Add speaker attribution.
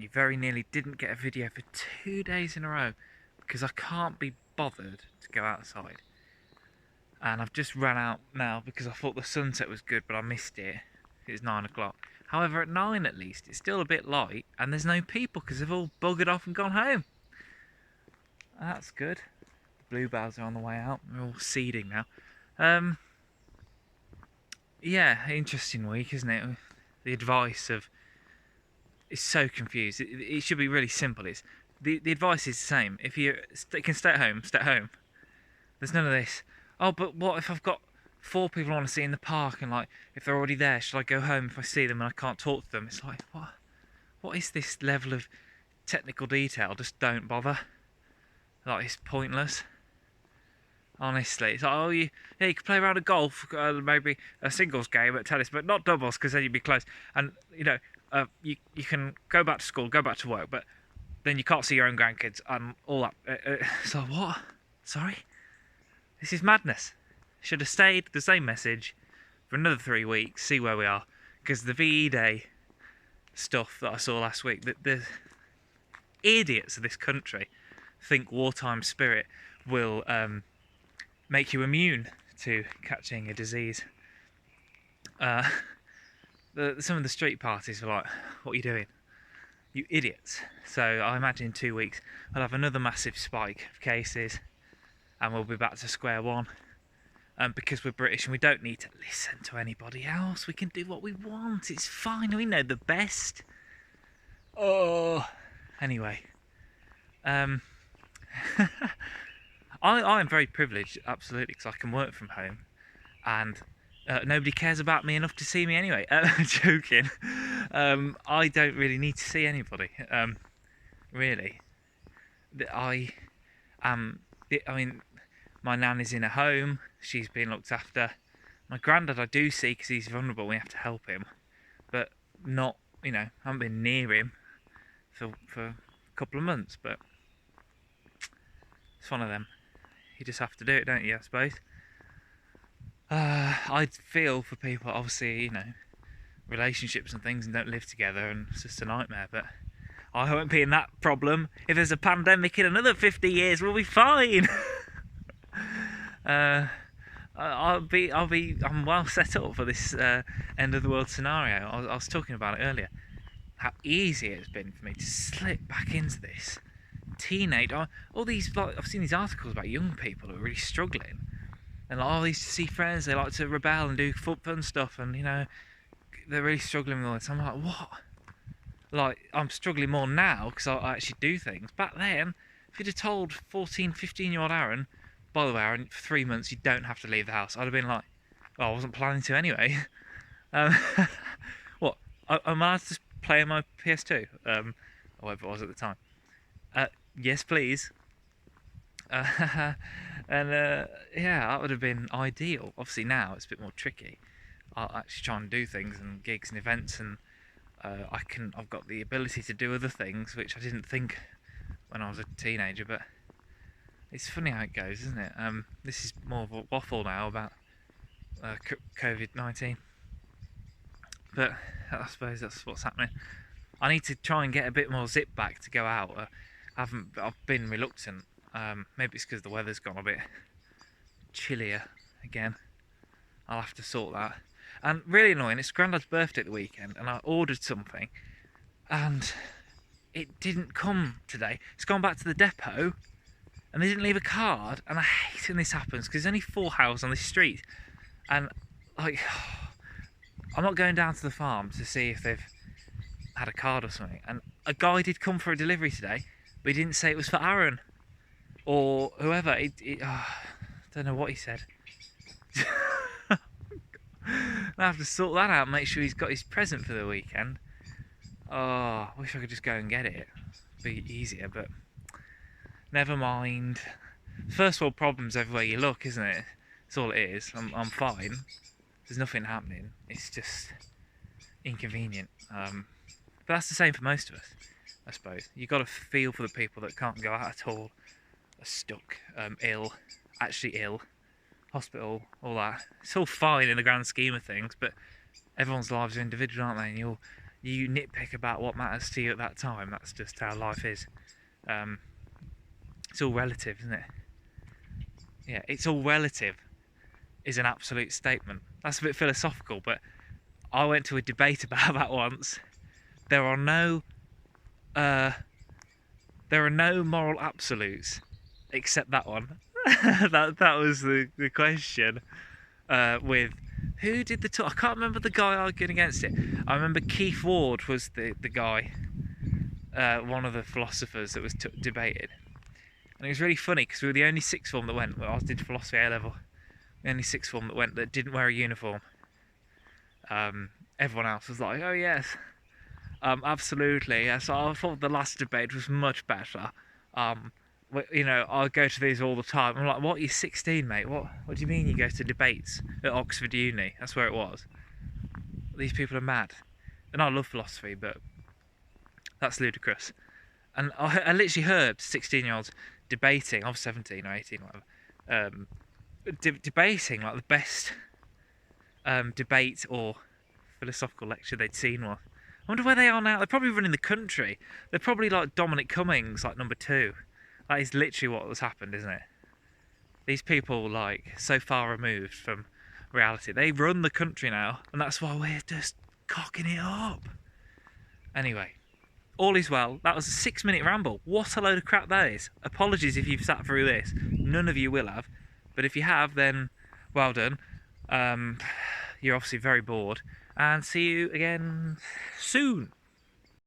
Speaker 1: you very nearly didn't get a video for 2 days in a row because I can't be bothered to go outside. And I've just run out now because I thought the sunset was good, but I missed it. It was 9 o'clock. However, at 9 at least, it's still a bit light, and there's no people because they've all buggered off and gone home. That's good. The bluebells are on the way out. They're all seeding now. Yeah, interesting week, isn't it? The advice of... It's so confused. It should be really simple. The advice is the same. If you can stay at home, stay at home. There's none of this. Oh, but what if I've got 4 people I want to see in the park, and like, if they're already there, should I go home if I see them and I can't talk to them? It's like, what is this level of technical detail? Just don't bother. Like, it's pointless. Honestly, it's like, oh, you can play around a golf, maybe a singles game at tennis, but not doubles because then you'd be close. And you can go back to school, go back to work, but then you can't see your own grandkids and all that. So what? Sorry, this is madness. Should have stayed the same message for another 3 weeks, see where we are, because the VE Day stuff that I saw last week, the idiots of this country think wartime spirit will make you immune to catching a disease. Some of the street parties were like, what are you doing? You idiots. So I imagine in 2 weeks I'll have another massive spike of cases and we'll be back to square one. Because we're British and we don't need to listen to anybody else. We can do what we want. It's fine. We know the best. Oh. Anyway. I'm very privileged, absolutely, because I can work from home, and nobody cares about me enough to see me anyway. Joking. I don't really need to see anybody. Really. I mean, my nan is in a home. She's being looked after. My granddad I do see because he's vulnerable. We have to help him, but not. I haven't been near him for a couple of months, but it's one of them. You just have to do it, don't you, I suppose? I feel for people, obviously, relationships and things and don't live together, and it's just a nightmare, but I won't be in that problem. If there's a pandemic in another 50 years, we'll be fine. I'm well set up for this end of the world scenario. I was talking about it earlier. How easy it's been for me to slip back into this. All these, I've seen these articles about young people who are really struggling, and they used to see friends, they like to rebel and do fun stuff, and they're really struggling with all this. I'm like, what? Like, I'm struggling more now because I actually do things. Back then, if you'd have told 14, 15-year-old Aaron, by the way, Aaron, for 3 months you don't have to leave the house, I'd have been like, well, I wasn't planning to anyway. What? I'm allowed to just play on my PS2, or whatever it was at the time. Yes, please. Yeah, that would have been ideal. Obviously now it's a bit more tricky. I'll actually try and do things and gigs and events, and I've got the ability to do other things which I didn't think when I was a teenager. But it's funny how it goes, isn't it? This is more of a waffle now about COVID-19, but I suppose that's what's happening. I need to try and get a bit more zip back to go out. I've been reluctant. Maybe it's because the weather's gone a bit chillier again. I'll have to sort that. And really annoying, it's Grandad's birthday at the weekend, and I ordered something, and it didn't come today. It's gone back to the depot, and they didn't leave a card. And I hate when this happens because there's only 4 houses on this street, and I'm not going down to the farm to see if they've had a card or something. And a guy did come for a delivery today, but he didn't say it was for Aaron or whoever. I don't know what he said. I have to sort that out, make sure he's got his present for the weekend. Oh, I wish I could just go and get it. It'd be easier, but never mind. First world problems everywhere you look, isn't it? That's all it is. I'm fine. There's nothing happening. It's just inconvenient. But that's the same for most of us, I suppose. You've got to feel for the people that can't go out at all, are stuck, ill, actually ill, hospital, all that. It's all fine in the grand scheme of things, but everyone's lives are individual, aren't they? And you nitpick about what matters to you at that time. That's just how life is. Um, it's all relative, isn't it? Yeah, it's all relative is an absolute statement. That's a bit philosophical, but I went to a debate about that once. There are no uh, there are no moral absolutes except that one. that was the question. With who did the talk? I can't remember the guy arguing against it. I remember Keith Ward was the guy, one of the philosophers that was debated, and it was really funny because we were the only sixth form that went. Well, I did philosophy A level. The only sixth form that went that didn't wear a uniform. Everyone else was like, "Oh yes, absolutely." Yeah, so I thought the last debate was much better. I go to these all the time. I'm like, "What? You're 16, mate? What do you mean you go to debates at Oxford Uni? That's where it was." These people are mad. And I love philosophy, but that's ludicrous. And I literally heard 16-year-olds debating. I was 17 or 18, whatever. Debating like the best debate or philosophical lecture they'd seen was. I wonder where they are now. They're probably running the country. They're probably like Dominic Cummings, like number 2. That is literally what has happened, isn't it? These people, like, so far removed from reality. They run the country now, and that's why we're just cocking it up. Anyway, all is well. That was a 6-minute ramble. What a load of crap that is. Apologies if you've sat through this. None of you will have. But if you have, then well done. You're obviously very bored. And see you again soon.